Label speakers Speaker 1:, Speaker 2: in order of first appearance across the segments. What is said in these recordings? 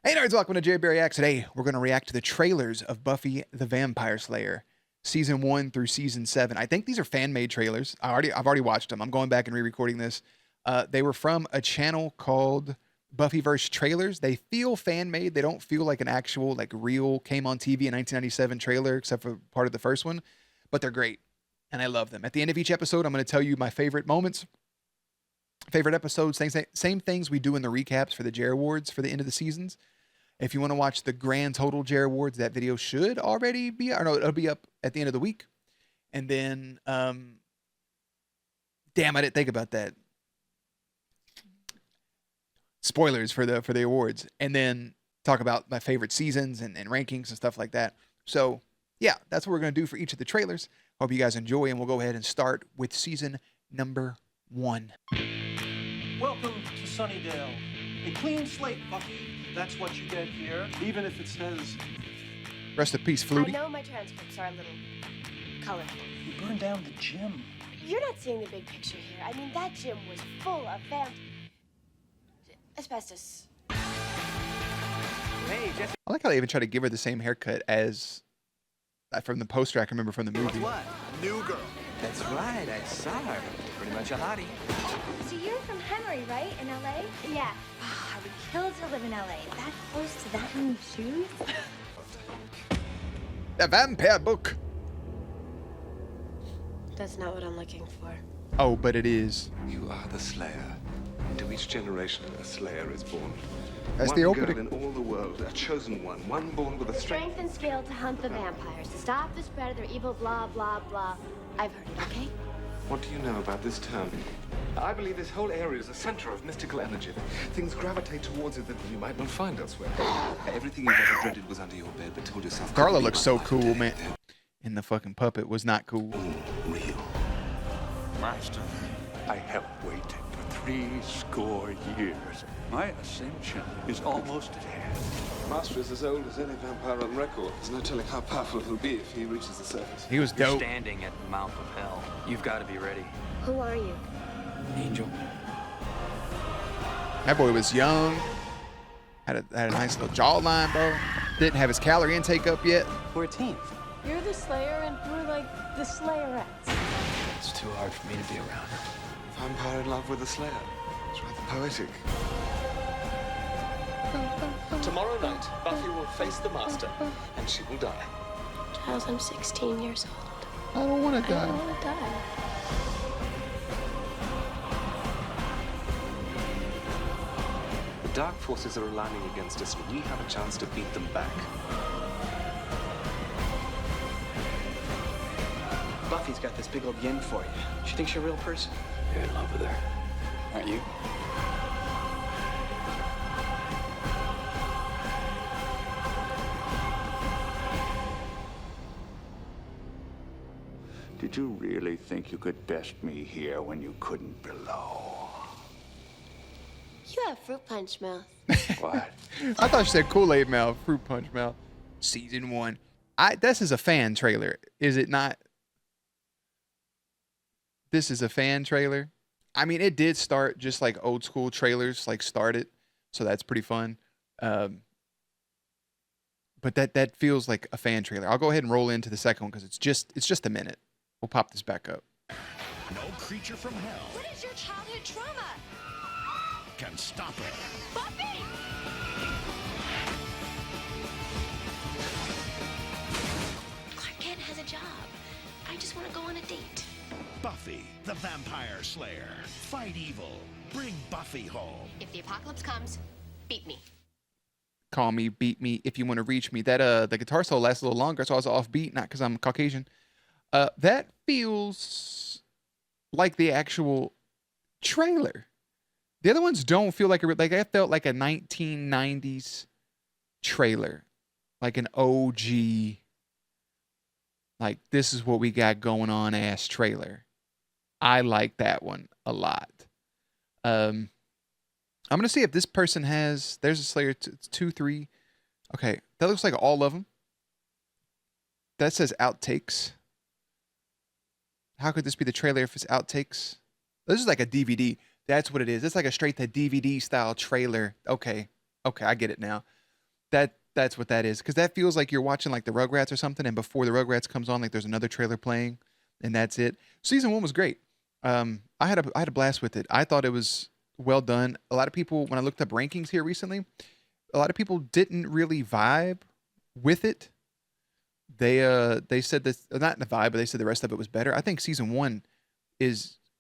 Speaker 1: Hey nerds, welcome to JerBear Reacts. Today we're going to react to the trailers of Buffy the Vampire Slayer, season 1 through season 7. I think these are fan-made trailers. I've already watched them. I'm going back and re-recording this. They were from a channel called Buffyverse Trailers. They feel fan-made. They don't feel like an actual, like real came on TV in 1997 trailer, except for part of the first one. But they're great, and I love them. At the end of each episode, I'm going to tell you my favorite moments, favorite episodes, same things we do in the recaps for the Jer Awards for the end of the seasons. If you want to watch the grand total Jer Awards, that video should already be, or no, it'll be up at the end of the week. And then, damn, I didn't think about that. Spoilers for the awards, and then talk about my favorite seasons and rankings and stuff like that. So yeah, that's what we're gonna do for each of the trailers. Hope you guys enjoy, and we'll go ahead and start with season number 1.
Speaker 2: Welcome to Sunnydale. A clean slate, Buffy. That's what you get here, even if it says...
Speaker 1: Rest in peace, Flutie.
Speaker 3: I know my transcripts are a little colorful.
Speaker 2: You burned down the gym.
Speaker 3: You're not seeing the big picture here. I mean, that gym was full of asbestos.
Speaker 2: Hey, Jesse.
Speaker 1: I like how they even try to give her the same haircut as from the poster I can remember from the movie.
Speaker 2: What? New girl.
Speaker 4: That's right, I saw her. Pretty much a hottie.
Speaker 5: So you're from Henry, right? In LA?
Speaker 3: Yeah.
Speaker 5: I would kill to live in LA. That close to that many shoes?
Speaker 1: The vampire book.
Speaker 3: That's not what I'm looking for.
Speaker 1: Oh, but it is.
Speaker 6: You are the Slayer. Into each generation, a Slayer is born.
Speaker 1: That's
Speaker 6: one
Speaker 1: the
Speaker 6: girl
Speaker 1: opening.
Speaker 6: in all the world, a chosen one born with a strength.
Speaker 3: Strength and skill to hunt the vampires, to stop the spread of their evil blah, blah, blah. I've heard it, okay?
Speaker 6: What do you know about this term? I believe this whole area is a center of mystical energy. Things gravitate towards it that you might not find elsewhere. Everything you've ever dreaded was under your bed, but told yourself.
Speaker 1: Carla looks so cool, man. And the fucking puppet was not cool.
Speaker 6: Real.
Speaker 7: Master, I have waited for 70 years. My ascension is almost at hand.
Speaker 6: Master is as old as any vampire on record. There's no telling how powerful he'll be if he reaches the surface.
Speaker 1: He was
Speaker 4: You're
Speaker 1: dope.
Speaker 4: standing at the mouth of hell. You've got to be ready.
Speaker 3: Who are you?
Speaker 4: Angel.
Speaker 1: That boy was young. Had a nice little jawline, bro. Didn't have his calorie intake up yet.
Speaker 4: We're a team.
Speaker 3: You're the Slayer, and we're like the Slayerettes.
Speaker 4: It's too hard for me to be around her.
Speaker 6: Vampire in love with a Slayer. It's rather poetic.
Speaker 8: Tomorrow night, Buffy will face the Master, and she will die.
Speaker 3: Giles, I'm 16 years old.
Speaker 1: I don't want to
Speaker 3: I don't
Speaker 1: die.
Speaker 3: want to die.
Speaker 6: The dark forces are aligning against us, and we have a chance to beat them back.
Speaker 4: Buffy's got this big old yen for you. She thinks you're a real person.
Speaker 7: You're in love with her, aren't you? Did you really think you could best me here when you couldn't below?
Speaker 3: You have fruit punch mouth.
Speaker 7: What?
Speaker 1: I thought she said Kool-Aid mouth, fruit punch mouth. Season 1. This is a fan trailer, is it not? This is a fan trailer. I mean, it did start just like old school trailers like started, so that's pretty fun. But that feels like a fan trailer. I'll go ahead and roll into the second one because it's just a minute. We'll pop this back up.
Speaker 9: No creature from hell
Speaker 5: What is your childhood trauma?
Speaker 9: can stop it.
Speaker 5: Buffy! Clark Kent has a job. I just want to go on a date.
Speaker 9: Buffy, the Vampire Slayer. Fight evil. Bring Buffy home.
Speaker 3: If the apocalypse comes, beat me.
Speaker 1: Call me, beat me if you want to reach me. That the guitar solo lasts a little longer, so I was off beat, not because I'm Caucasian. That feels like the actual trailer. The other ones don't feel like I felt like a 1990s trailer, like an OG. Like, this is what we got going on ass trailer. I like that one a lot. I'm gonna see if this person has. There's a Slayer 2, 3. Okay, that looks like all of them. That says outtakes. How could this be the trailer if it's outtakes? This is like a DVD. That's what it is. It's like a straight to DVD style trailer. Okay, I get it now. That's what that is, because that feels like you're watching like the Rugrats or something, and before the Rugrats comes on, like there's another trailer playing, and that's it. Season 1 was great. I had a blast with it. I thought it was well done. A lot of people, when I looked up rankings here recently, a lot of people didn't really vibe with it. They said this, not in the vibe, but they said the rest of it was better. I think season 1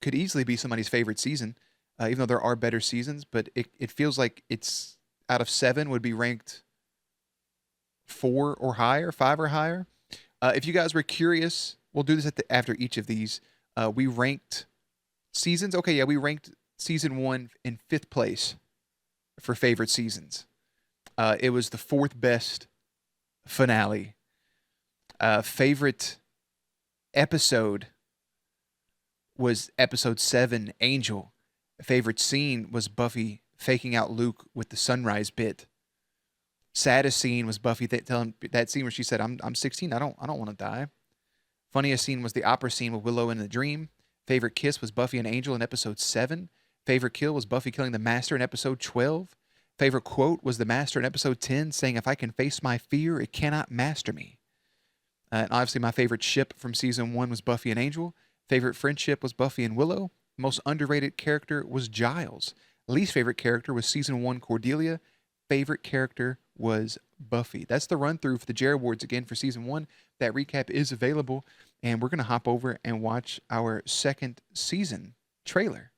Speaker 1: could easily be somebody's favorite season, even though there are better seasons. But it feels like it's out of 7 would be ranked 4 or higher, 5 or higher. If you guys were curious, we'll do this after each of these. We ranked seasons. Okay, yeah, we ranked season 1 in 5th place for favorite seasons. It was the 4th best finale. Favorite episode was episode 7, Angel. Favorite scene was Buffy faking out Luke with the sunrise bit. Saddest scene was Buffy telling that scene where she said, "I'm 16. I don't want to die." Funniest scene was the opera scene with Willow in the dream. Favorite kiss was Buffy and Angel in episode 7. Favorite kill was Buffy killing the Master in episode 12. Favorite quote was the Master in episode 10 saying, "If I can face my fear, it cannot master me." And obviously my favorite ship from season 1 was Buffy and Angel. Favorite friendship was Buffy and Willow. Most underrated character was Giles. Least favorite character was season 1 Cordelia. Favorite character was Buffy. That's the run through for the Jer Awards again for season 1. That recap is available, and we're going to hop over and watch our second season trailer.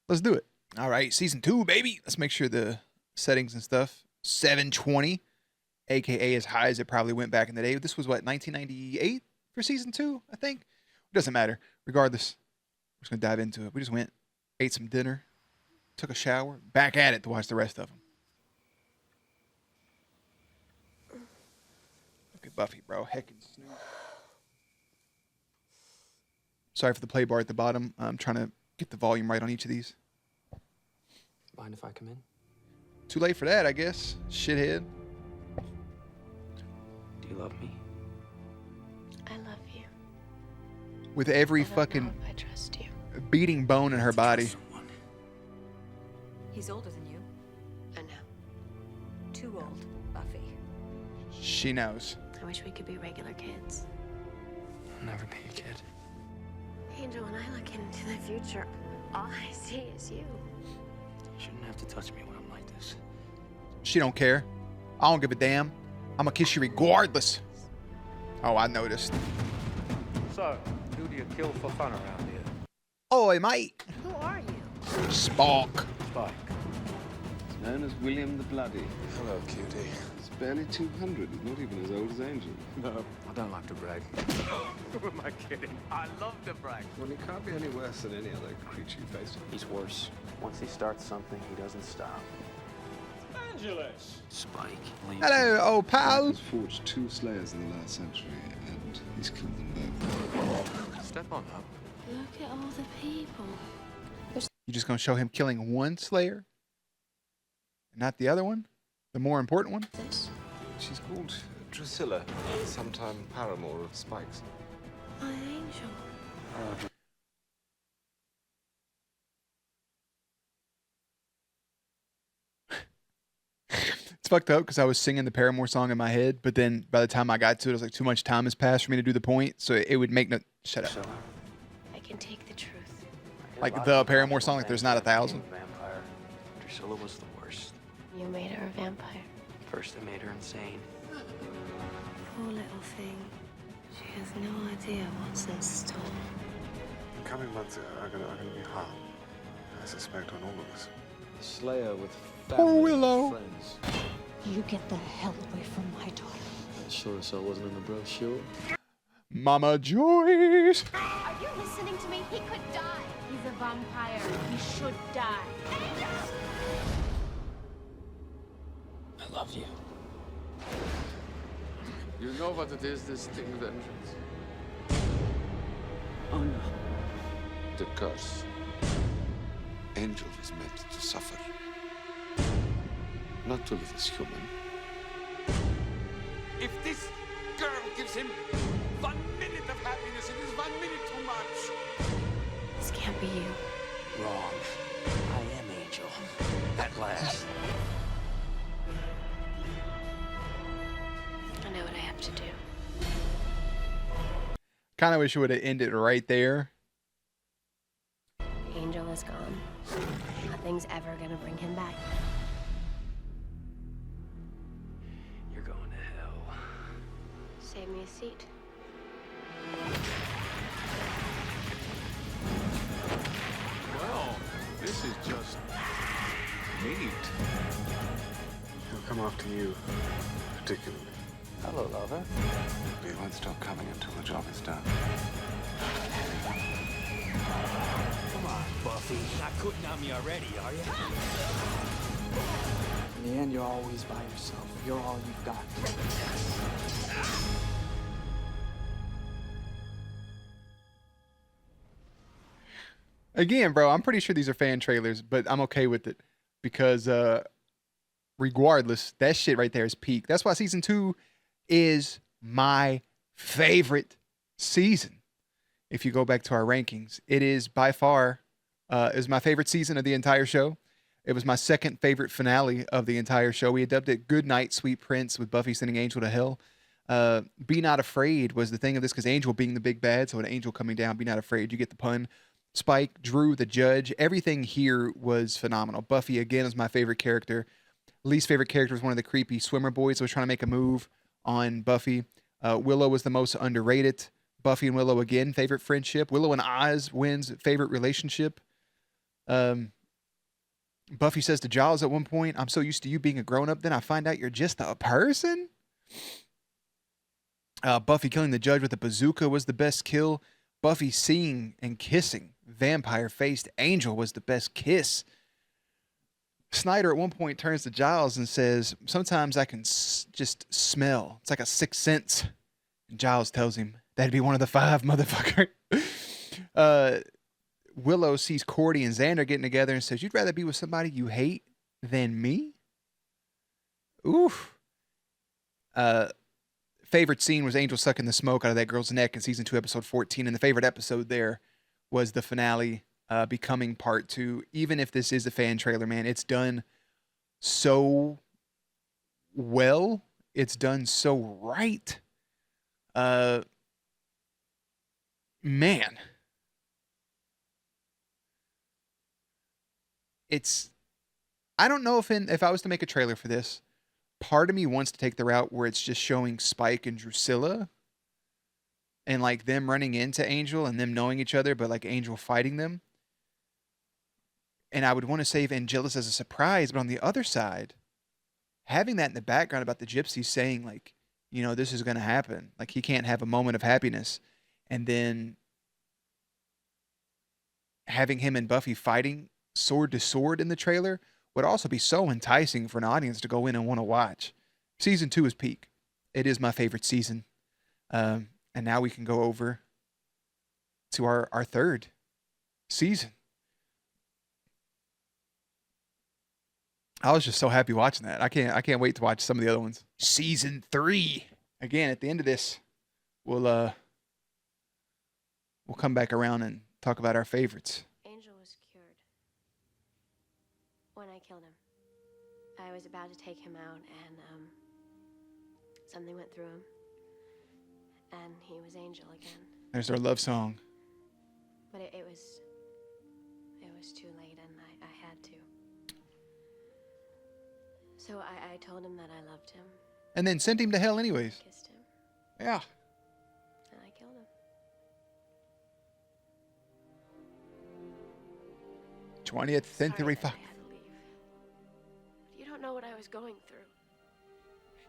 Speaker 1: Let's do it. All right, season 2, baby. Let's make sure the settings and stuff. 720, aka as high as it probably went back in the day. This was what, 1998 for season 2, I think? It doesn't matter. Regardless, we're just going to dive into it. We just went, ate some dinner, took a shower, back at it to watch the rest of them. Look at Buffy, bro. Heckin' Snoop. Sorry for the play bar at the bottom. I'm trying to get the volume right on each of these.
Speaker 10: Mind if I come in?
Speaker 1: Too late for that, I guess. Shithead.
Speaker 10: Do you love me?
Speaker 5: I love you.
Speaker 1: With every
Speaker 5: I don't
Speaker 1: fucking
Speaker 5: know if I trust you.
Speaker 1: beating bone in her body.
Speaker 11: He's older than you.
Speaker 5: I know.
Speaker 11: Too old, Buffy.
Speaker 1: She knows.
Speaker 5: I wish we could be regular kids.
Speaker 10: I'll never be a kid.
Speaker 3: Angel, when I look into the future, all I see is you.
Speaker 10: You shouldn't have to touch me when I'm like this.
Speaker 1: She don't care. I don't give a damn. I'm gonna kiss you regardless. Oh, I noticed.
Speaker 12: So, who do you kill for fun around here?
Speaker 1: Oi, mate.
Speaker 3: Who are you?
Speaker 1: Spock.
Speaker 12: Spike.
Speaker 6: It's known as William the Bloody.
Speaker 7: Hello, cutie.
Speaker 6: It's barely 200. He's not even as old as Angel.
Speaker 7: No, I don't like to brag.
Speaker 12: Who am I kidding? I love to brag.
Speaker 6: Well, he can't be any worse than any other creature you faced.
Speaker 10: He's worse. Once he starts something, he doesn't stop.
Speaker 12: Angeles!
Speaker 10: Spike.
Speaker 1: Hello, old pal.
Speaker 6: He's forged 2 slayers in the last century, and he's killed them both.
Speaker 7: Step on up.
Speaker 3: Look at all the people.
Speaker 1: You just gonna show him killing one Slayer? Not the other one? The more important one?
Speaker 6: She's called Drusilla, sometime paramour of Spike's.
Speaker 3: My angel.
Speaker 1: It's fucked up because I was singing the Paramore song in my head, but then by the time I got to it, it was like too much time has passed for me to do the point, so it would make no... Shut up.
Speaker 5: I can take the truth.
Speaker 1: Like the Paramore song, like there's not 1,000.
Speaker 10: Vampire. Drusilla was the worst.
Speaker 5: You made her a vampire.
Speaker 10: First, I made her insane.
Speaker 3: Poor little thing. She has no idea what's in store.
Speaker 6: The coming months are gonna be hard, I suspect, on all of us.
Speaker 12: A slayer with
Speaker 1: Poor
Speaker 12: family
Speaker 1: Willow.
Speaker 12: and friends.
Speaker 11: You get the hell away from my daughter.
Speaker 12: Sure as hell wasn't in the brochure.
Speaker 1: Mama Joyce.
Speaker 3: Are you listening to me? He could die. He's a vampire. He should die.
Speaker 10: I love you.
Speaker 6: You know what it is, this thing, vengeance?
Speaker 10: Oh, no.
Speaker 6: The curse. Angel was meant to suffer. Not to live as human.
Speaker 7: If this girl gives him 1 minute of happiness, it is 1 minute too much.
Speaker 5: This can't be you.
Speaker 10: Wrong. I am Angel. At last.
Speaker 5: know what I have to do.
Speaker 1: Kind of wish it would have ended right there.
Speaker 3: Angel is gone. Nothing's ever gonna bring him back.
Speaker 10: You're going to hell.
Speaker 3: Save me a seat.
Speaker 7: Well, this is just neat.
Speaker 6: It'll come off to you, particularly.
Speaker 10: Hello, lover.
Speaker 6: They won't stop coming until the job is done.
Speaker 13: Come on, Buffy. Not quitting on me already, are you?
Speaker 4: In the end, you're always by yourself. You're all you've got.
Speaker 1: Again, bro, I'm pretty sure these are fan trailers, but I'm okay with it because regardless, that shit right there is peak. That's why season 2 is my favorite season. If you go back to our rankings, it is by far is my favorite season of the entire show. It was my second favorite finale of the entire show. We had dubbed it Good Night, Sweet Prince, with Buffy sending Angel to hell. Be Not Afraid was the thing of this because Angel being the big bad, so an angel coming down, be not afraid. You get the pun. Spike, Drew, the judge, everything here was phenomenal. Buffy, again, is my favorite character. Least favorite character was one of the creepy swimmer boys who was trying to make a move on Buffy. Willow was the most underrated. Buffy and Willow, again, favorite friendship. Willow and Oz wins favorite relationship. Buffy says to Giles at one point, I'm so used to you being a grown-up, then I find out you're just a person? Buffy killing the judge with a bazooka was the best kill. Buffy seeing and kissing vampire-faced Angel was the best kiss. Snyder at one point turns to Giles and says, sometimes I can just smell. It's like a sixth sense. And Giles tells him, that'd be one of the 5, motherfucker. Willow sees Cordy and Xander getting together and says, you'd rather be with somebody you hate than me? Oof. Favorite scene was Angel sucking the smoke out of that girl's neck in season 2, episode 14. And the favorite episode there was the finale, Becoming Part 2. Even if this is a fan trailer, man, it's done so well. It's done so right. Man. I don't know if I was to make a trailer for this, part of me wants to take the route where it's just showing Spike and Drusilla and like them running into Angel and them knowing each other, but like Angel fighting them. And I would want to save Angelus as a surprise, but on the other side, having that in the background about the gypsies saying like, you know, this is going to happen. Like he can't have a moment of happiness. And then having him and Buffy fighting sword to sword in the trailer would also be so enticing for an audience to go in and want to watch. Season 2 is peak. It is my favorite season. And now we can go over to our third season. I was just so happy watching that. I can't wait to watch some of the other ones. Season 3. Again, at the end of this, we'll come back around and talk about our favorites.
Speaker 3: Angel was cured when I killed him. I was about to take him out, and something went through him, and he was Angel again.
Speaker 1: There's our love song.
Speaker 3: But it was too late, and I had to. So I told him that I loved him.
Speaker 1: And then sent him to hell anyways.
Speaker 3: Kissed him.
Speaker 1: Yeah.
Speaker 3: And I killed him.
Speaker 1: 20th century fuck.
Speaker 3: I had to leave. But you don't know what I was going through.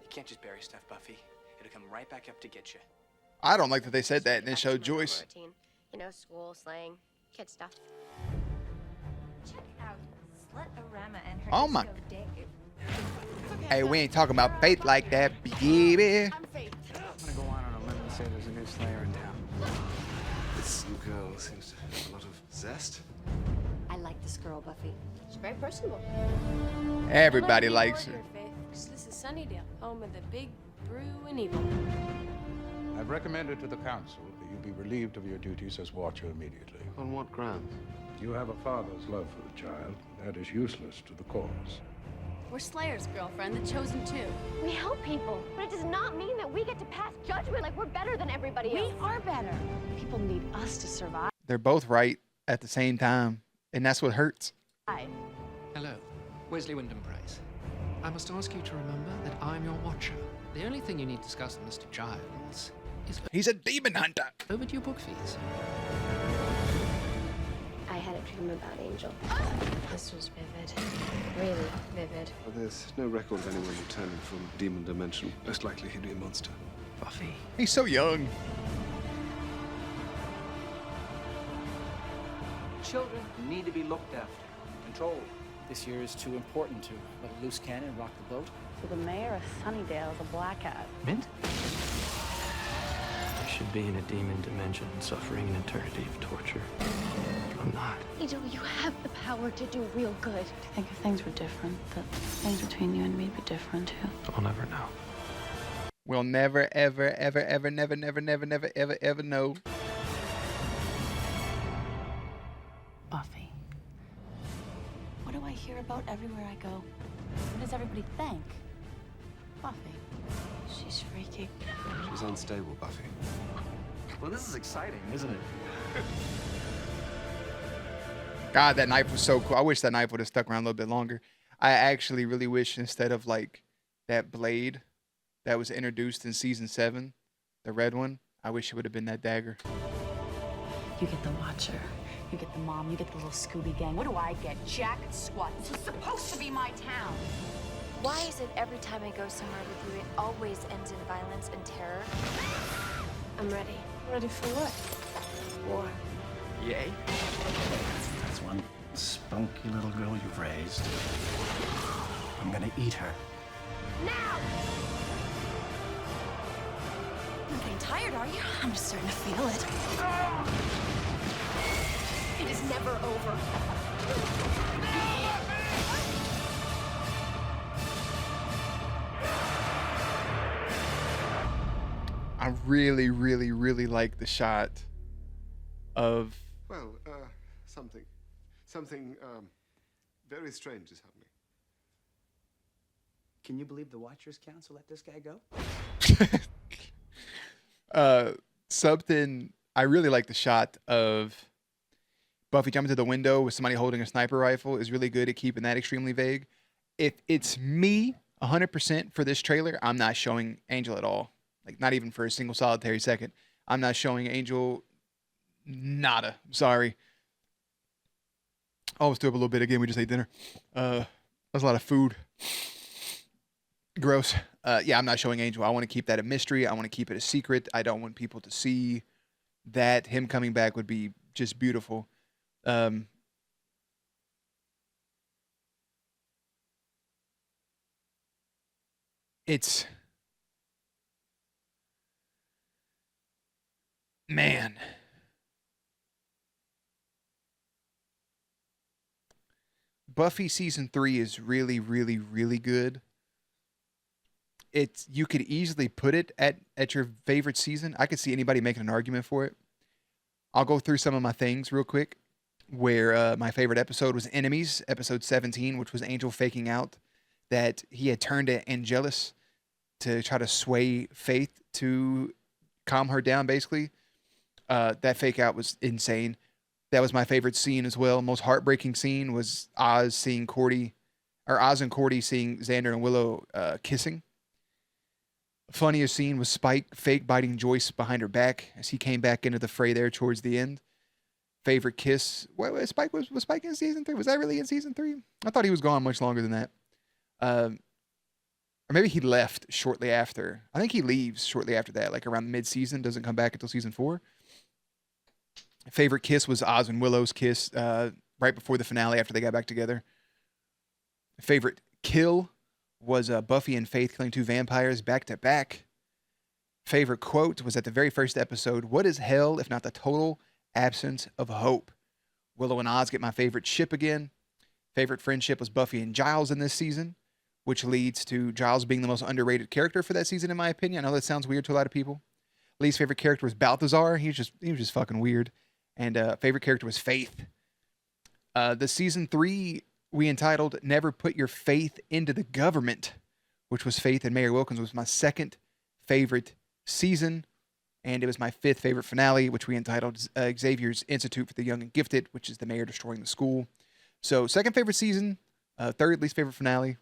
Speaker 4: You can't just bury stuff, Buffy. It'll come right back up to get you.
Speaker 1: I don't like that they said that and then showed Joyce.
Speaker 3: Routine. You know, school, slang, kid stuff.
Speaker 11: Check out Slut-O-Rama and her
Speaker 1: Oh my.
Speaker 11: disco Dave.
Speaker 1: Hey, we ain't talking about faith like that, baby.
Speaker 4: I'm gonna go on a limb and say there's a new Slayer in town.
Speaker 6: This new girl seems to have a lot of zest.
Speaker 11: I like this girl, Buffy.
Speaker 3: She's very personable.
Speaker 1: Everybody likes her.
Speaker 3: This is Sunnydale, home of the big brew and evil.
Speaker 7: I've recommended to the council that you be relieved of your duties as watcher immediately.
Speaker 6: On what grounds?
Speaker 7: You have a father's love for the child. That is useless to the cause.
Speaker 14: We're Slayer's girlfriend, the chosen two.
Speaker 3: We help people, but it does not mean that we get to pass judgment like we're better than everybody else.
Speaker 14: We are better. People need us to survive.
Speaker 1: They're both right at the same time, and that's what hurts.
Speaker 15: Hello, Wesley Wyndham Price. I must ask you to remember that I'm your watcher. The only thing you need to discuss with Mr. Giles is...
Speaker 1: He's a demon hunter.
Speaker 15: Overdue book fees.
Speaker 3: I had a dream about Angel. This was vivid. Really vivid.
Speaker 6: Well, there's no record of anyone returning from demon dimension. Most likely he'd be a monster.
Speaker 15: Buffy.
Speaker 1: He's so young.
Speaker 16: Children need to be looked after, controlled.
Speaker 17: This year is too important to let a loose cannon rock the boat.
Speaker 11: So the mayor of Sunnydale is a black hat.
Speaker 10: Mint? I should be in a demon dimension suffering an eternity of torture. I'm not.
Speaker 3: Angel, you have the power to do real good.
Speaker 11: Do you think if things were different, that things between you and me would be different too?
Speaker 10: I'll never know.
Speaker 1: We'll never, ever, ever, ever, never, never, never, never, ever, ever know.
Speaker 11: Buffy. What do I hear about everywhere I go? What does everybody think? Buffy. She's freaky.
Speaker 6: She's unstable, Buffy.
Speaker 10: Well, this is exciting, isn't it?
Speaker 1: God, that knife was so cool. I wish that knife would have stuck around a little bit longer. I actually really wish instead of like that blade that was introduced in season 7, the red one, I wish it would have been that dagger.
Speaker 11: You get the Watcher. You get the mom. You get the little Scooby gang. What do I get? Jack and squat. This is supposed to be my town.
Speaker 3: Why is it every time I go somewhere with you, it always ends in violence and terror? I'm ready.
Speaker 11: Ready for what?
Speaker 3: War.
Speaker 10: Yay.
Speaker 13: That's one spunky little girl you've raised. I'm gonna eat her.
Speaker 3: Now!
Speaker 11: You're not getting tired, are you? I'm just starting to feel it.
Speaker 3: It is never over.
Speaker 1: I really, really, really like the shot of...
Speaker 6: Well, something very strange is happening.
Speaker 17: Can you believe the Watchers Council let this guy go?
Speaker 1: Something... I really like the shot of Buffy jumping to the window with somebody holding a sniper rifle is really good at keeping that extremely vague. If it's me, 100% for this trailer, I'm not showing Angel at all. Like, not even for a single solitary second. I'm not showing Angel nada. Sorry. Always threw up a little bit again. We just ate dinner. That was a lot of food. Gross. Yeah, I'm not showing Angel. I want to keep that a mystery. I want to keep it a secret. I don't want people to see that. Him coming back would be just beautiful. It's... Man. Buffy season 3 is really, really, really good. You could easily put it at your favorite season. I could see anybody making an argument for it. I'll go through some of my things real quick. Where my favorite episode was Enemies, episode 17, which was Angel faking out that he had turned to Angelus to try to sway Faith to calm her down, basically. That fake out was insane. That was my favorite scene as well. Most heartbreaking scene was Oz and Cordy seeing Xander and Willow kissing. Funniest scene was Spike fake biting Joyce behind her back as he came back into the fray there towards the end. Favorite kiss. What Spike was Spike in season 3? Was that really in season 3? I thought he was gone much longer than that. Or maybe he left shortly after. I think he leaves shortly after that, like around mid-season, doesn't come back until season 4. Favorite kiss was Oz and Willow's kiss right before the finale after they got back together. Favorite kill was Buffy and Faith killing 2 vampires back to back. Favorite quote was at the very first episode, "What is hell if not the total absence of hope?" Willow and Oz get my favorite ship again. Favorite friendship was Buffy and Giles in this season, which leads to Giles being the most underrated character for that season, in my opinion. I know that sounds weird to a lot of people. Least favorite character was Balthazar. He was just fucking weird. And favorite character was Faith. The season 3 we entitled Never Put Your Faith into the Government, which was Faith and Mayor Wilkins, was my second favorite season. And it was my fifth favorite finale, which we entitled Xavier's Institute for the Young and Gifted, which is the mayor destroying the school. So second favorite season, third least favorite finale.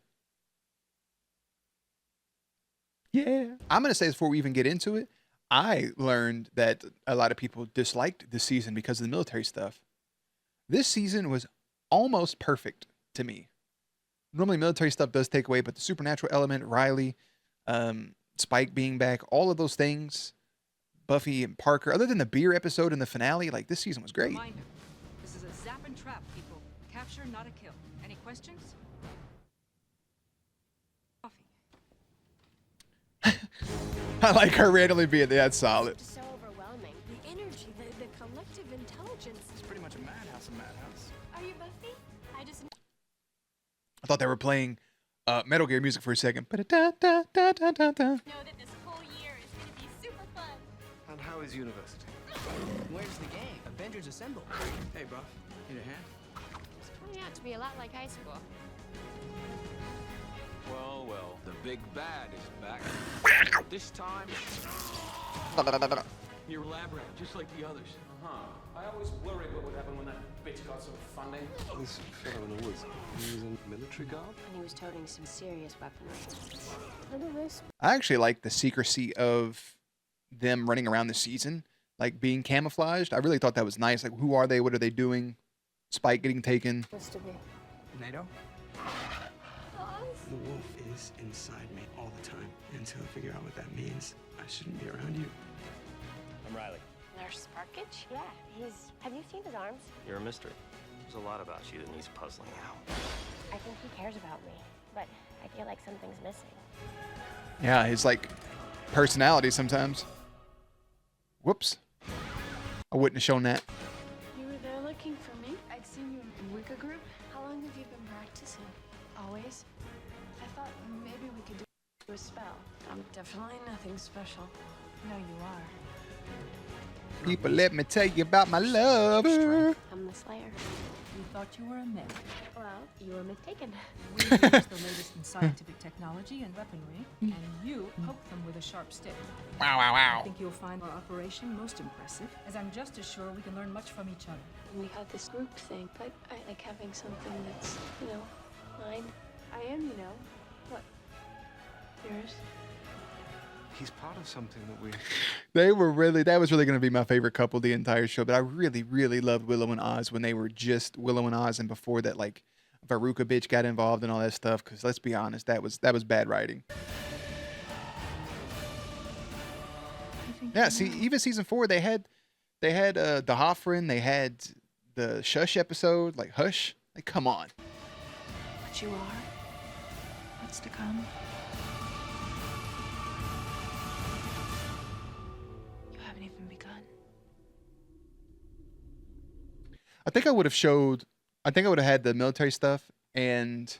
Speaker 1: Yeah. I'm going to say this before we even get into it. I learned that a lot of people disliked this season because of the military stuff. This season was almost perfect to me. Normally military stuff does take away, but the supernatural element, Riley, Spike being back, all of those things, Buffy and Parker, other than the beer episode and the finale, like this season was great.
Speaker 18: Reminder, this is a zap and trap, people. Capture, not a kill. Any questions?
Speaker 1: I like her randomly being that's solid.
Speaker 3: So overwhelming. The energy, the collective intelligence.
Speaker 4: It's pretty much a madhouse.
Speaker 3: Are you Buffy? I just.
Speaker 1: I thought they were playing Metal Gear music for a second.
Speaker 3: Know that this whole year is going to be super fun.
Speaker 6: And how is university?
Speaker 4: Where's the gang? Avengers Assemble. Hey, bro. Need a hand?
Speaker 3: It's turning out to be a lot like high school.
Speaker 7: Well, the big bad is back. This time, you're lab rat, just like the others.
Speaker 16: I always worried what would happen when that bitch got some funding.
Speaker 6: This fellow in the woods, he was in military garb?
Speaker 3: And he was toting some serious weaponry. Look at this.
Speaker 1: I actually like the secrecy of them running around the season, like being camouflaged. I really thought that was nice. Like, who are they? What are they doing? Spike getting taken.
Speaker 3: Supposed to be.
Speaker 4: NATO?
Speaker 10: The wolf is inside me all the time. Until I figure out what that means, I shouldn't be around you.
Speaker 17: I'm Riley.
Speaker 3: Nurse Sparkage? Yeah, have you seen his arms?
Speaker 10: You're a mystery. There's a lot about you that needs puzzling out.
Speaker 3: I think he cares about me, but I feel like something's missing.
Speaker 1: Yeah, his like personality sometimes. Whoops. I wouldn't have shown that.
Speaker 14: You were there looking for me? I'd seen you in Wicca group. How long have you been practicing? Always? I thought maybe we could do a spell. I'm definitely nothing special. No, you are.
Speaker 1: People, let me tell you about my lover.
Speaker 3: I'm the Slayer.
Speaker 18: You thought you were a myth.
Speaker 3: Well, you were mistaken.
Speaker 18: We use the latest in scientific technology and weaponry, and you poke them with a sharp stick.
Speaker 1: Wow, wow, wow.
Speaker 18: I think you'll find our operation most impressive, as I'm just as sure we can learn much from each other.
Speaker 14: We had this group thing, but I like having something that's, mine. I am, What? Yours?
Speaker 6: He's part of something that we...
Speaker 1: That was really going to be my favorite couple the entire show, but I really, really loved Willow and Oz when they were just Willow and Oz, and before that, like, Veruca bitch got involved and all that stuff, because let's be honest, that was bad writing. Yeah, see, even season 4, they had the Hoffren, they had the Shush episode, like Hush, like come on.
Speaker 11: What you are, what's to come. You haven't even begun.
Speaker 1: I think I would have had the military stuff, and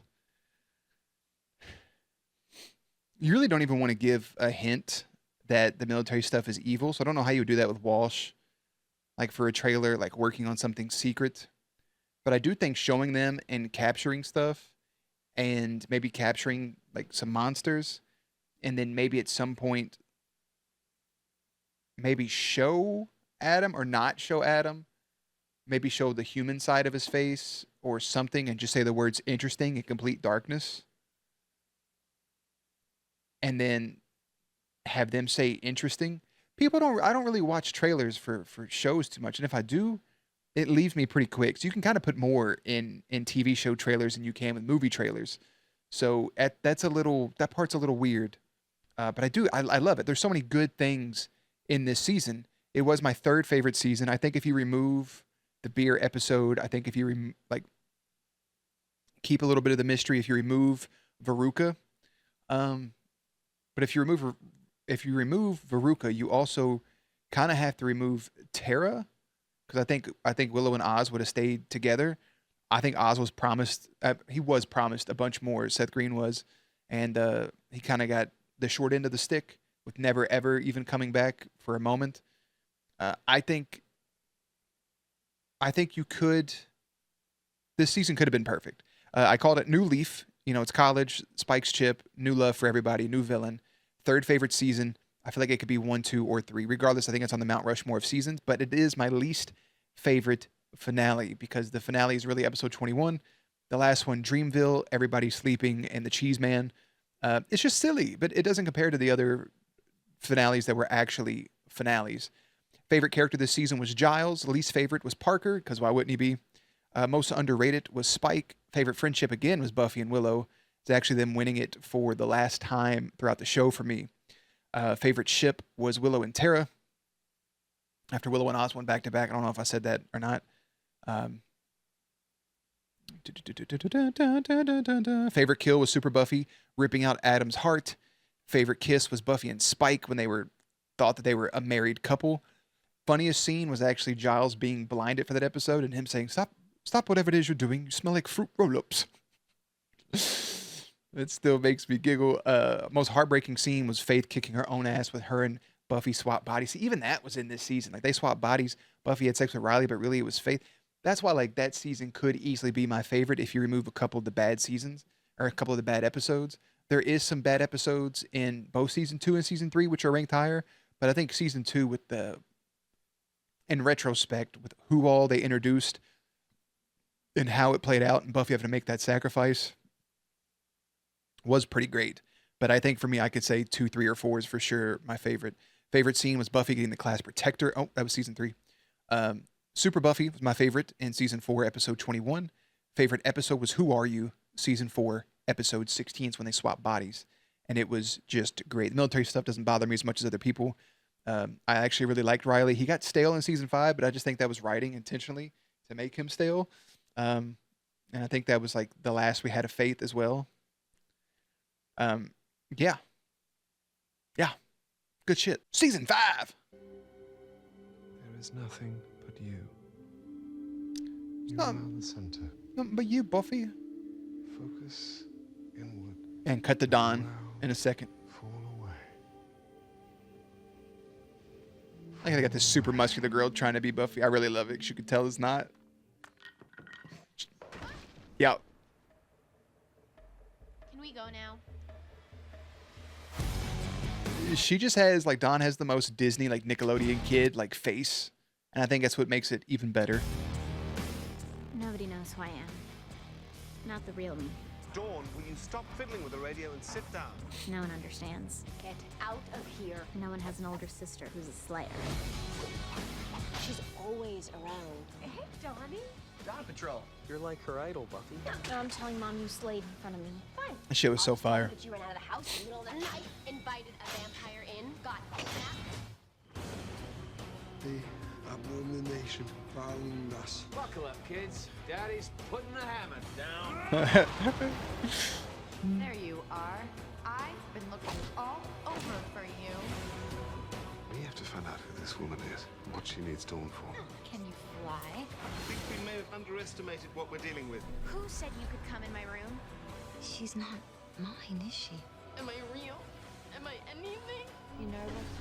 Speaker 1: you really don't even want to give a hint that the military stuff is evil. So I don't know how you would do that with Walsh, like for a trailer, like working on something secret. But I do think showing them and capturing stuff and maybe capturing like some monsters, and then maybe at some point, maybe show Adam or not show Adam, maybe show the human side of his face or something and just say the words interesting in complete darkness. And then have them say interesting. I don't really watch trailers for shows too much. And if I do, it leaves me pretty quick. So you can kind of put more in TV show trailers than you can with movie trailers. So that part's a little weird. But I love it. There's so many good things in this season. It was my third favorite season. I think if you remove the beer episode, I think if you keep a little bit of the mystery, if you remove Veruca, but if you remove Veruca, you also kind of have to remove Tara, because I think Willow and Oz would have stayed together. I think Oz was promised. He was promised a bunch more. Seth Green was, and he kind of got the short end of the stick with never ever even coming back for a moment. I think you could. This season could have been perfect. I called it New Leaf. You know, it's college, Spike's chip, new love for everybody, new villain. Third favorite season. I feel like it could be 1, 2, or 3. Regardless, I think it's on the Mount Rushmore of seasons, but it is my least favorite finale because the finale is really episode 21. The last one, Dreamville, everybody sleeping, and the Cheese Man. It's just silly, but it doesn't compare to the other finales that were actually finales. Favorite character this season was Giles. Least favorite was Parker, because why wouldn't he be? Most underrated was Spike. Favorite friendship, again, was Buffy and Willow. It's actually them winning it for the last time throughout the show for me. Favorite ship was Willow and Tara. After Willow and Oz went back to back. I don't know if I said that or not. Favorite kill was Super Buffy ripping out Adam's heart. Favorite kiss was Buffy and Spike when they thought that they were a married couple. Funniest scene was actually Giles being blinded for that episode and him saying, Stop whatever it is you're doing. You smell like fruit roll-ups. It still makes me giggle. Most heartbreaking scene was Faith kicking her own ass with her and Buffy swap bodies. See, even that was in this season. Like, they swapped bodies. Buffy had sex with Riley, but really it was Faith. That's why, like, that season could easily be my favorite if you remove a couple of the bad seasons or a couple of the bad episodes. There is some bad episodes in both season 2 and season 3, which are ranked higher. But I think season 2, in retrospect, with who all they introduced and how it played out and Buffy having to make that sacrifice, was pretty great. But I think for me, I could say 2, 3, or 4 is for sure my favorite. Favorite scene was Buffy getting the class protector. Oh, that was season 3. Super Buffy was my favorite in season 4, episode 21. Favorite episode was Who Are You? Season 4, episode 16. It's when they swap bodies. And it was just great. The military stuff doesn't bother me as much as other people. I actually really liked Riley. He got stale in season 5, but I just think that was writing intentionally to make him stale. And I think that was like the last we had of Faith as well. Yeah. Good shit. Season 5.
Speaker 6: There is nothing but you. You
Speaker 1: are
Speaker 6: the center.
Speaker 1: Nothing but you, Buffy.
Speaker 6: Focus inward.
Speaker 1: And cut the Dawn in a second.
Speaker 6: Fall away.
Speaker 1: I got this super muscular girl trying to be Buffy. I really love it. You could tell it's not. Yeah.
Speaker 3: Can we go now?
Speaker 1: She just has, like, Dawn has the most Disney, like, Nickelodeon kid, like, face. And I think that's what makes it even better.
Speaker 5: Nobody knows who I am. Not the real me.
Speaker 19: Dawn, will you stop fiddling with the radio and sit down?
Speaker 5: No one understands.
Speaker 3: Get out of here.
Speaker 5: No one has an older sister who's a slayer.
Speaker 3: She's always around. Hey, Donnie.
Speaker 17: Dawn Patrol. You're like her idol, Buffy.
Speaker 5: No, I'm telling Mom you slayed in front of me.
Speaker 3: Fine.
Speaker 1: That shit was so fire.
Speaker 3: But you ran out of the house in the middle of the night, invited a vampire in, got kidnapped.
Speaker 10: The abomination found us.
Speaker 4: Buckle up, kids. Daddy's putting the hammer down.
Speaker 20: There you are. I've been looking all over for you.
Speaker 6: We have to find out who this woman is and what she needs Dawn for.
Speaker 20: Can you fly?
Speaker 19: I think we may have underestimated what we're dealing with.
Speaker 20: Who said you could come in my room?
Speaker 5: She's not mine, is she?
Speaker 20: Am I real? Am I anything?
Speaker 3: You nervous?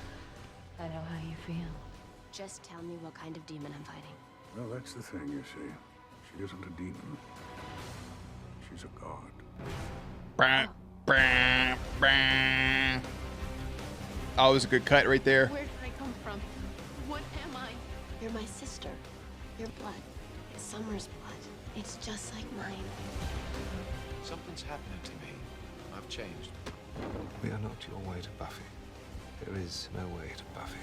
Speaker 11: I know how you feel.
Speaker 3: Just tell me what kind of demon I'm fighting.
Speaker 7: Well, that's the thing, you see. She isn't a demon. She's a god.
Speaker 1: Oh, it was a good cut right there.
Speaker 20: Where did I come from? What am I?
Speaker 3: You're my sister. Your blood. It's Summer's blood. It's just like mine.
Speaker 21: Something's happening to me. I've changed.
Speaker 6: We are not your way to Buffy. There is no way to Buffy.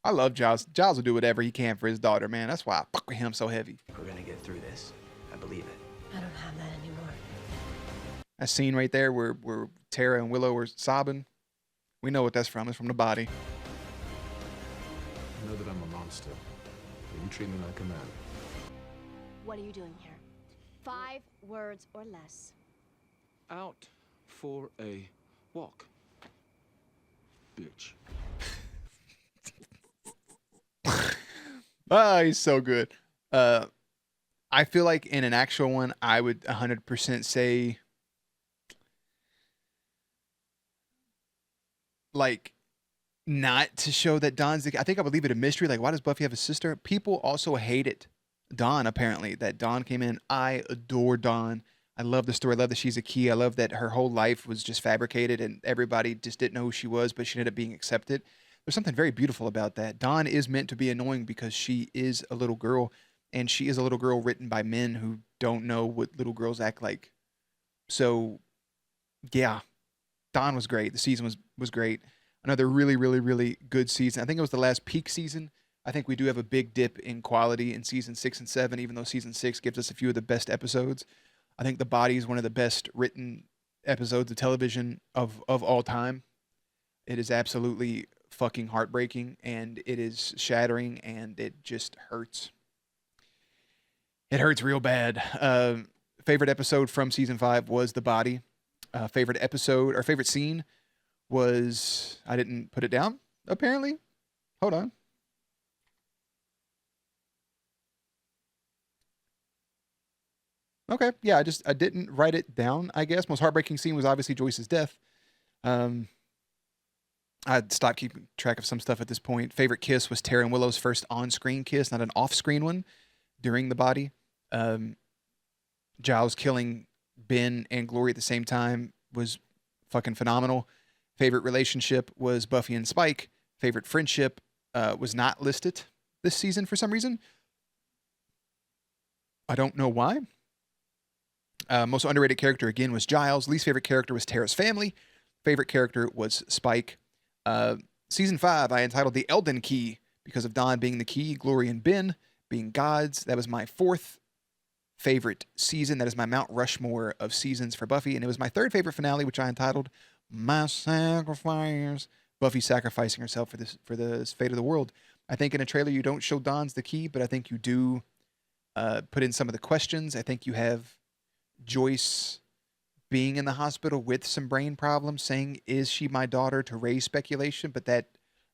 Speaker 1: I love Giles. Giles will do whatever he can for his daughter, man. That's why I fuck with him so heavy.
Speaker 4: We're gonna get through this. I believe it.
Speaker 3: I don't have that anymore.
Speaker 1: That scene right there where Tara and Willow were sobbing. We know what that's from. It's from the body.
Speaker 21: I know that I'm a monster, but you treat me like a man.
Speaker 3: What are you doing here? 5 words or less.
Speaker 21: Out for a walk. Bitch.
Speaker 1: Oh, he's so good. I feel like in an actual one, I would 100% say, like, not to show that Dawn's I think I would leave it a mystery. Like, why does Buffy have a sister? People also hated Dawn, apparently, that Dawn came in. I adore Dawn. I love the story. I love that she's a key. I love that her whole life was just fabricated and everybody just didn't know who she was, but she ended up being accepted. There's something very beautiful about that. Dawn is meant to be annoying because she is a little girl, and she is a little girl written by men who don't know what little girls act like. So, yeah, Dawn was great. The season was great. Another really, really, really good season. I think it was the last peak season. I think we do have a big dip in quality in season 6 and 7, even though season 6 gives us a few of the best episodes. I think The Body is one of the best written episodes of television of all time. It is absolutely fucking heartbreaking, and it is shattering, and it just hurts. It hurts real bad. Favorite episode from season 5 was The Body. Favorite episode or favorite scene was, I didn't put it down, apparently. Hold on. Okay, yeah, I didn't write it down, I guess. Most heartbreaking scene was obviously Joyce's death. I'd stopped keeping track of some stuff at this point. Favorite kiss was Tara and Willow's first on-screen kiss, not an off-screen one, during The Body. Giles killing Ben and Glory at the same time was fucking phenomenal. Favorite relationship was Buffy and Spike. Favorite friendship was not listed this season for some reason. I don't know why. Most underrated character, again, was Giles. Least favorite character was Tara's family. Favorite character was Spike. Season 5, I entitled The Elden Key because of Dawn being the key, Glory and Ben being gods. That was my 4th favorite season. That is my Mount Rushmore of seasons for Buffy. And it was my 3rd favorite finale, which I entitled My Sacrifice. Buffy sacrificing herself for the fate of the world. I think in a trailer you don't show Dawn's the key, but I think you do put in some of the questions. I think you have Joyce being in the hospital with some brain problems, saying, is she my daughter, to raise speculation, but that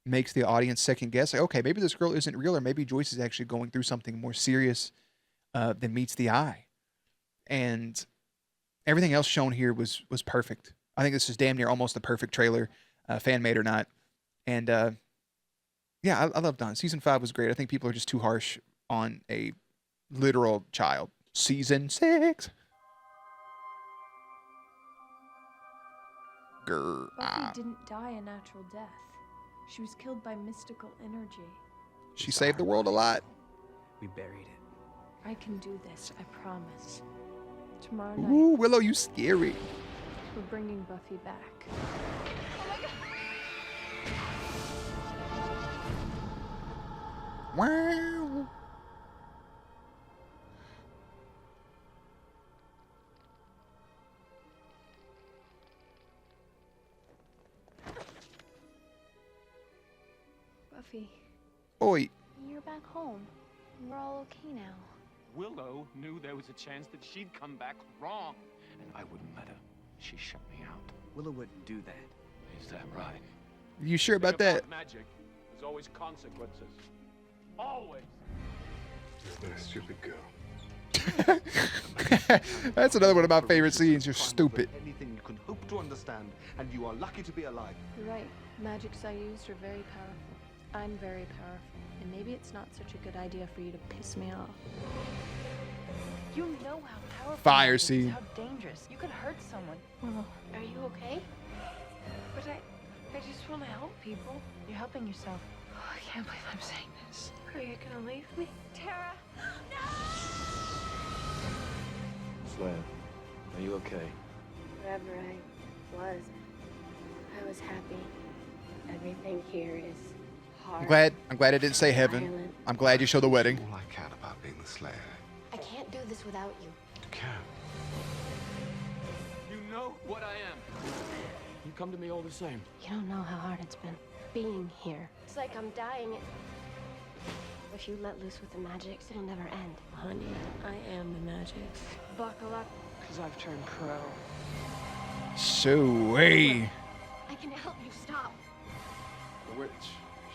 Speaker 1: makes the audience second guess. Like, okay, maybe this girl isn't real, or maybe Joyce is actually going through something more serious than meets the eye. And everything else shown here was perfect. I think this is damn near almost a perfect trailer, fan-made or not. And yeah, I love Dawn. Season 5 was great. I think people are just too harsh on a literal child. Season 6.
Speaker 14: Buffy didn't die a natural death. She was killed by mystical energy.
Speaker 1: She saved the world a lot.
Speaker 4: We buried it.
Speaker 14: I can do this, I promise. Tomorrow night.
Speaker 1: Ooh, Willow, you scary.
Speaker 14: We're bringing Buffy back.
Speaker 1: Wow.
Speaker 14: Buffy.
Speaker 1: Oi.
Speaker 3: You're back home. We're all okay now.
Speaker 12: Willow knew there was a chance that she'd come back wrong, and I wouldn't let her. She shut me out.
Speaker 4: Willow wouldn't do that.
Speaker 12: Is that right?
Speaker 1: You sure about that?
Speaker 12: Magic, there's always consequences. Always.
Speaker 6: You're a stupid girl.
Speaker 1: That's another one of my favorite scenes. You're stupid.
Speaker 19: Anything you can hope to understand, and you are lucky to be alive.
Speaker 14: You're right. Magics I used are very powerful. I'm very powerful, and maybe it's not such a good idea for you to piss me off.
Speaker 20: You know how powerful
Speaker 1: Fire
Speaker 20: magic is,
Speaker 1: scene.
Speaker 20: how dangerous. You could hurt someone.
Speaker 14: Willow,
Speaker 3: Are you okay?
Speaker 14: but I just want to help people.
Speaker 20: You're helping yourself.
Speaker 14: Oh, I can't believe I'm saying this. Are you gonna leave me?
Speaker 20: Tara!
Speaker 21: Slayer, are you okay?
Speaker 3: Wherever I was happy. Everything here is hard.
Speaker 1: I'm glad I didn't say heaven.
Speaker 3: Violent.
Speaker 1: I'm glad you showed the wedding.
Speaker 6: All I care about being the Slayer.
Speaker 3: I can't do this without you.
Speaker 6: You can.
Speaker 12: You know what I am. You come to me all the same.
Speaker 3: You don't know how hard it's been being here. It's like I'm dying. If you let loose with the magics, it'll never end.
Speaker 14: Honey, I am the magic. Buckle up, because I've turned pro.
Speaker 1: So, hey.
Speaker 3: I can help you stop.
Speaker 7: The witch,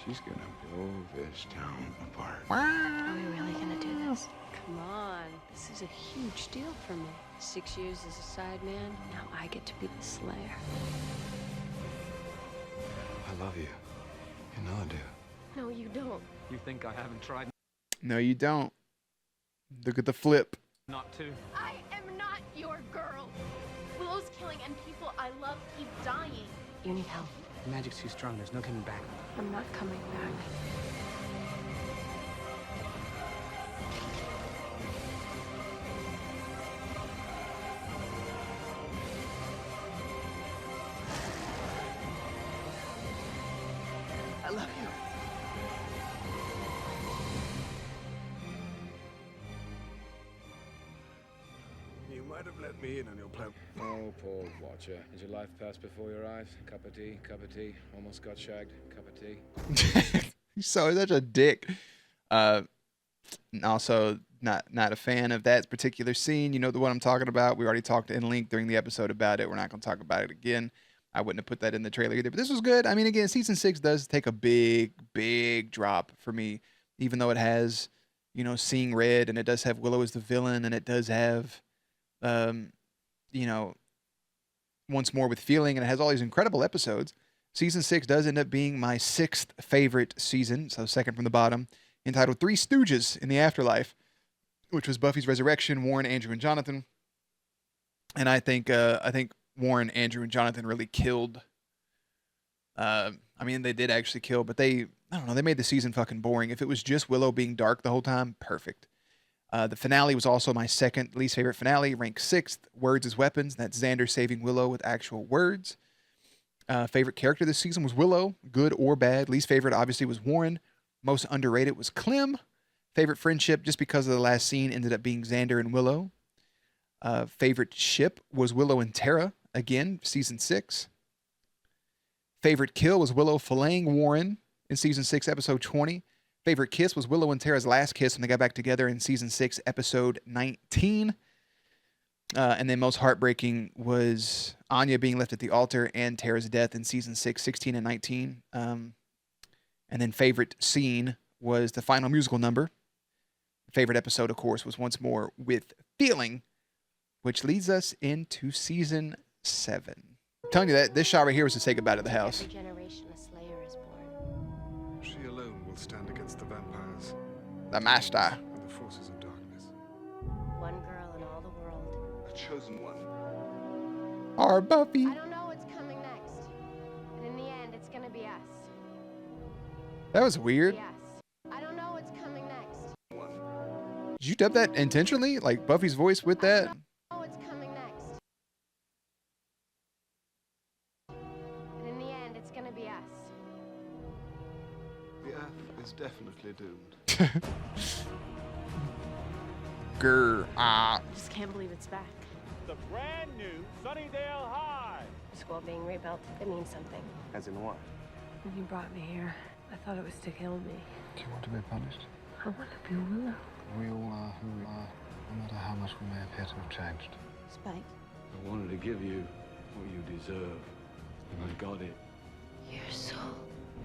Speaker 7: she's gonna blow this town apart.
Speaker 3: Are we really gonna do this?
Speaker 14: Come on, this is a huge deal for me. 6 years as a side man, now I get to be the Slayer.
Speaker 6: I love you. You know I do.
Speaker 3: No, you don't.
Speaker 12: You think I haven't tried
Speaker 1: No, you don't. Look at the flip.
Speaker 12: not to?
Speaker 20: I am not your girl. killing, and people I love keep dying.
Speaker 3: You need help.
Speaker 16: The magic's too strong. There's no coming back.
Speaker 3: I'm not coming back.
Speaker 16: I love you.
Speaker 2: You might have let me in on your plan.
Speaker 22: Oh, poor Watcher. Has your life passed before your eyes? Cup of tea, cup of tea. Almost got shagged. Cup of tea.
Speaker 1: He's such a dick. And also, not a fan of that particular scene. You know the one I'm talking about. We already talked in length during the episode about it. We're not going to talk about it again. I wouldn't have put that in the trailer either. But this was good. I mean, again, season 6 does take a big drop for me, even though it has, you know, Seeing Red, and it does have Willow as the villain, and it does have, you know, Once More with Feeling, and it has all these incredible episodes. Season 6 does end up being my 6th favorite season, so second from the bottom, entitled Three Stooges in the Afterlife, which was Buffy's resurrection, Warren, Andrew, and Jonathan. And I think Warren, Andrew, and Jonathan really killed. I mean, they did actually kill, but I don't know, they made the season fucking boring. If it was just Willow being dark the whole time, perfect. The finale was also my second least favorite finale, ranked 6th, Words as Weapons. That's Xander saving Willow with actual words. Favorite character this season was Willow, good or bad. Least favorite, obviously, was Warren. Most underrated was Clem. Favorite friendship, just because of the last scene, ended up being Xander and Willow. Favorite ship was Willow and Tara, again, season 6. Favorite kill was Willow filleting Warren in season 6, episode 20. Favorite kiss was Willow and Tara's last kiss when they got back together in season 6, episode 19. And then most heartbreaking was Anya being left at the altar and Tara's death in season 6, 16, and 19. And then favorite scene was the final musical number. Favorite episode, of course, was Once More with Feeling, which leads us into season 7. I'm telling you that this shot right here was to say goodbye to the house.
Speaker 3: Every generation a slayer is born.
Speaker 2: She alone will stand against the vampires
Speaker 1: The master.
Speaker 2: and the forces of darkness.
Speaker 3: One girl in all the world.
Speaker 2: A chosen one.
Speaker 1: Our Buffy.
Speaker 3: I don't know what's coming next, but in the end, it's gonna be us.
Speaker 1: That was weird.
Speaker 3: Yes. I don't know what's coming next.
Speaker 1: Did you dub that intentionally? Like Buffy's voice with that?
Speaker 3: Oh, it's coming next. But in the end, it's gonna be us.
Speaker 2: The Earth is definitely doomed.
Speaker 1: Grr.
Speaker 3: I just can't believe it's back.
Speaker 12: The brand new Sunnydale High.
Speaker 3: The school being rebuilt, it means something.
Speaker 4: As in what?
Speaker 3: When you brought me here, I thought it was to kill me.
Speaker 6: Do you want to be punished?
Speaker 3: I want to be Willow.
Speaker 6: We all are who we are, no matter how much we may appear to have changed.
Speaker 3: Spike,
Speaker 7: I wanted to give you what you deserve, and I got it.
Speaker 3: your soul.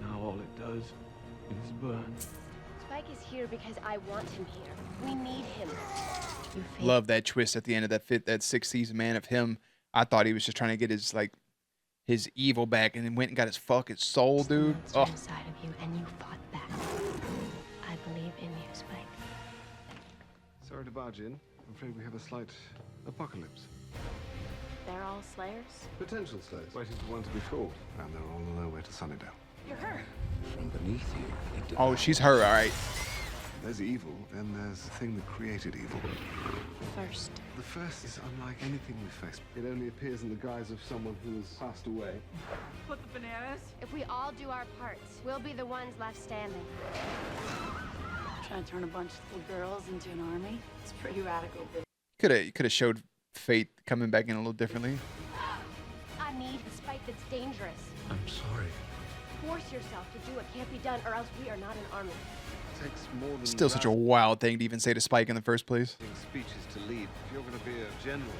Speaker 7: Now all it does is burn.
Speaker 3: Spike is here because I want him here. We need him. You failed.
Speaker 1: Love that twist at the end of that 6th season, man, of him. I thought he was just trying to get his evil back, and then went and got his fucking soul, dude. Oh.
Speaker 3: Inside of you, and you fought back. I believe in you, Spike.
Speaker 2: Sorry to barge in. I'm afraid we have a slight apocalypse.
Speaker 3: They're all slayers?
Speaker 2: Potential slayers, waiting for one to be called. And they're all on their way to Sunnydale.
Speaker 3: You're her.
Speaker 6: From beneath you.
Speaker 1: Oh, she's her, all right.
Speaker 2: There's evil, then there's the thing that created evil.
Speaker 3: First.
Speaker 2: The first is unlike anything we face. It only appears in the guise of someone who has passed away.
Speaker 14: Put the bananas.
Speaker 3: If we all do our parts, we'll be the ones left standing.
Speaker 11: Trying to turn a bunch of little girls into an army? It's pretty radical, but
Speaker 1: Could have showed Fate coming back in a little differently.
Speaker 3: I need a Spike that's dangerous.
Speaker 7: I'm sorry.
Speaker 3: Force yourself to do what can't be done, or else we are not an army.
Speaker 2: It takes more than
Speaker 1: Still such a wild thing to even say to Spike in the first place.
Speaker 2: speeches to lead. If you're going to be a general,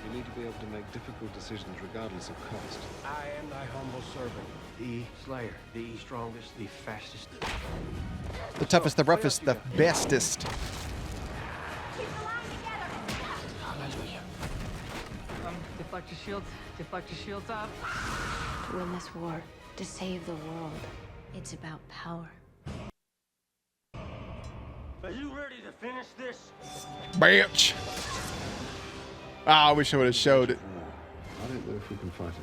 Speaker 2: you need to be able to make difficult decisions regardless of cost.
Speaker 13: I am thy humble servant, the Slayer, the strongest, the fastest.
Speaker 1: The toughest, the roughest, the bestest.
Speaker 18: Deflect your shields. Deflect your shields up.
Speaker 3: To win this war, to save the world, it's about power.
Speaker 13: Are you ready to finish this?
Speaker 1: Bitch. Ah, I wish I would have showed it.
Speaker 6: Not
Speaker 2: don't know if we can fight it.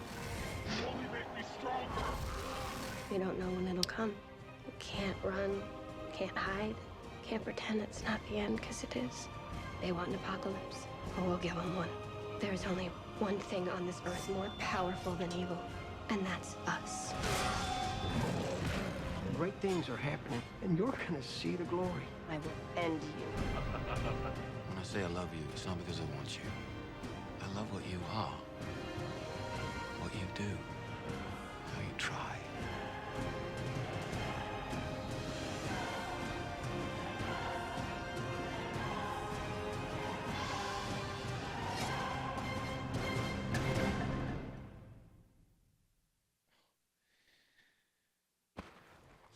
Speaker 3: We don't know when it'll come. You can't run, can't hide, can't pretend it's not the end, because it is. They want an apocalypse. Well, we'll give them one. There is only one thing on this earth more powerful than evil, and that's us.
Speaker 8: Great things are happening, and you're gonna see the glory.
Speaker 3: I will end you.
Speaker 21: When I say I love you, it's not because I want you. I love what you are. What you do. How you try.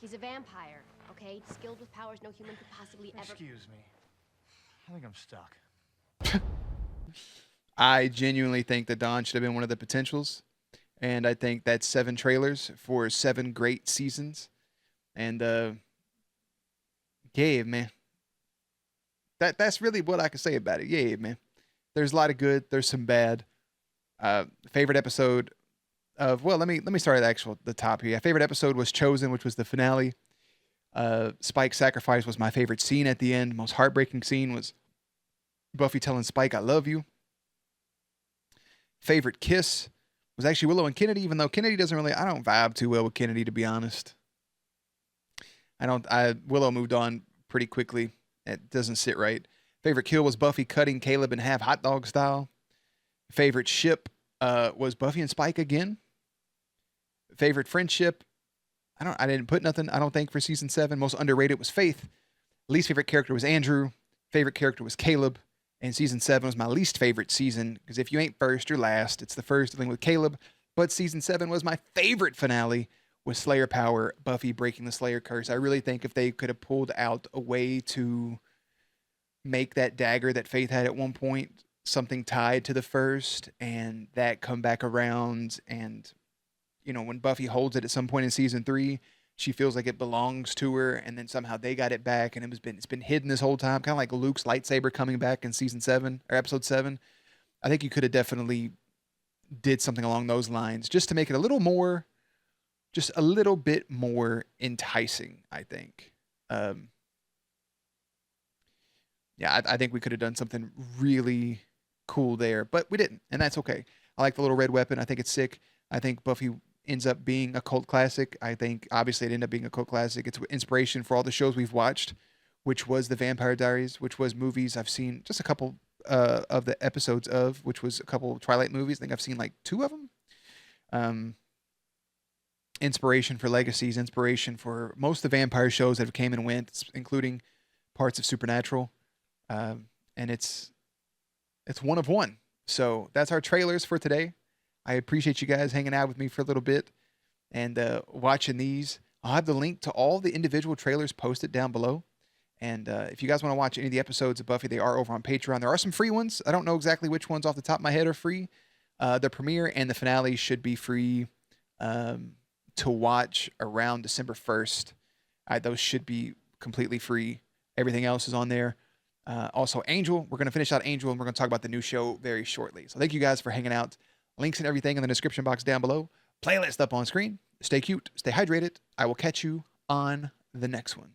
Speaker 3: He's a vampire, okay? Skilled with powers no human could possibly ever...
Speaker 9: Excuse me. I think I'm stuck.
Speaker 1: I genuinely think that Dawn should have been one of the potentials. And I think that's 7 trailers for 7 great seasons. And, yeah, man. That's really what I can say about it. Yeah, man. There's a lot of good. There's some bad. Favorite episode of, well, let me start at the top here. Favorite episode was Chosen, which was the finale. Spike's sacrifice was my favorite scene at the end. Most heartbreaking scene was Buffy telling Spike, "I love you." Favorite kiss was actually Willow and Kennedy, even though Kennedy I don't vibe too well with Kennedy, to be honest. Willow moved on pretty quickly. It doesn't sit right. Favorite kill was Buffy cutting Caleb in half hot dog style. Favorite ship was Buffy and Spike again. Favorite friendship, I didn't put nothing, I don't think, for season 7. Most underrated was Faith. Least favorite character was Andrew. Favorite character was Caleb. And season 7 was my least favorite season, because if you ain't first, you're last. It's the first dealing with Caleb. But season 7 was my favorite finale, with Slayer Power, Buffy breaking the Slayer curse. I really think if they could have pulled out a way to make that dagger that Faith had at one point something tied to the first, and that come back around, and when Buffy holds it at some point in season 3, she feels like it belongs to her, and then somehow they got it back, and it's been hidden this whole time, kind of like Luke's lightsaber coming back in season 7 or episode 7. I think you could have definitely did something along those lines just to make it a little bit more enticing, I think. I think we could have done something really cool there, but we didn't, and that's okay. I like the little red weapon. I think it's sick. I think Buffy ends up being a cult classic. I think obviously it ended up being a cult classic. It's inspiration for all the shows we've watched, which was The Vampire Diaries, which was movies I've seen just a couple of the episodes of, which was a couple Twilight movies. I think I've seen like 2 of them. Inspiration for Legacies, inspiration for most of the vampire shows that have came and went, including parts of Supernatural. And it's one of one. So that's our trailers for today. I appreciate you guys hanging out with me for a little bit and watching these. I'll have the link to all the individual trailers posted down below. And if you guys want to watch any of the episodes of Buffy, they are over on Patreon. There are some free ones. I don't know exactly which ones off the top of my head are free. The premiere and the finale should be free to watch around December 1st. Those should be completely free. Everything else is on there. Also, Angel. We're going to finish out Angel, and we're going to talk about the new show very shortly. So thank you guys for hanging out. Links and everything in the description box down below. Playlist up on screen. Stay cute. Stay hydrated. I will catch you on the next one.